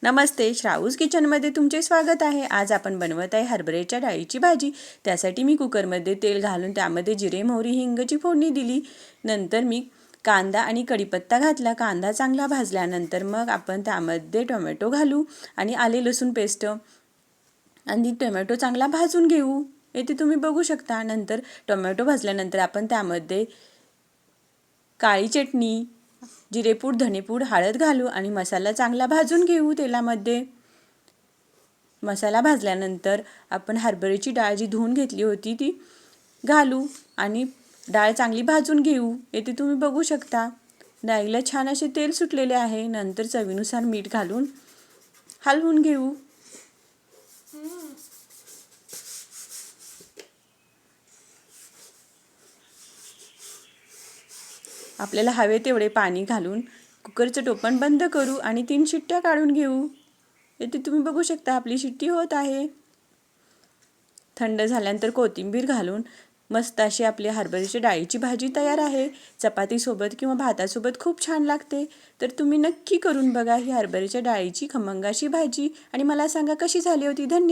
नमस्ते, श्राऊस किचनमध्ये तुमचे स्वागत आहे. आज आपण बनवत आहे हरभऱ्याच्या डाळीची भाजी. त्यासाठी मी कुकरमध्ये तेल घालून त्यामध्ये जिरे, मोहरी, हिंगची फोडणी दिली. नंतर मी कांदा आणि कढीपत्ता घातला. कांदा चांगला भाजल्यानंतर मग आपण त्यामध्ये टोमॅटो घालू आणि आले लसूण पेस्ट आणि टोमॅटो चांगला भाजून घेऊ. येथे तुम्ही बघू शकता. नंतर टोमॅटो भाजल्यानंतर आपण त्यामध्ये काळी चटणी, जिरेपूड, धनेपूड, हळद घालू आणि मसाला चांगला भाजून घेऊ तेलामध्ये. मसाला भाजल्यानंतर आपण हरभऱ्याची डाळ जी धुवून घेतली होती ती घालू आणि डाळ चांगली भाजून घेऊ. येथे तुम्ही बघू शकता डाळीला छान असे तेल सुटलेले आहे. नंतर चवीनुसार मीठ घालून हलवून घेऊ. आपल्याला हवे तेवढे पाणी घालून कुकरचं टोपण बंद करू आणि 3 शिट्ट्या काढून घेऊ. येथे तुम्ही बघू शकता आपली शिट्टी होत आहे. थंड झाल्यानंतर कोथिंबीर घालून मस्त अशी आपली हरभऱ्याच्या डाळीची भाजी तयार आहे. चपातीसोबत किंवा भातासोबत खूप छान लागते. तर तुम्ही नक्की करून बघा ही हरभऱ्याच्या डाळीची खमंग अशी भाजी आणि मला सांगा कशी झाली होती. धन्यवाद.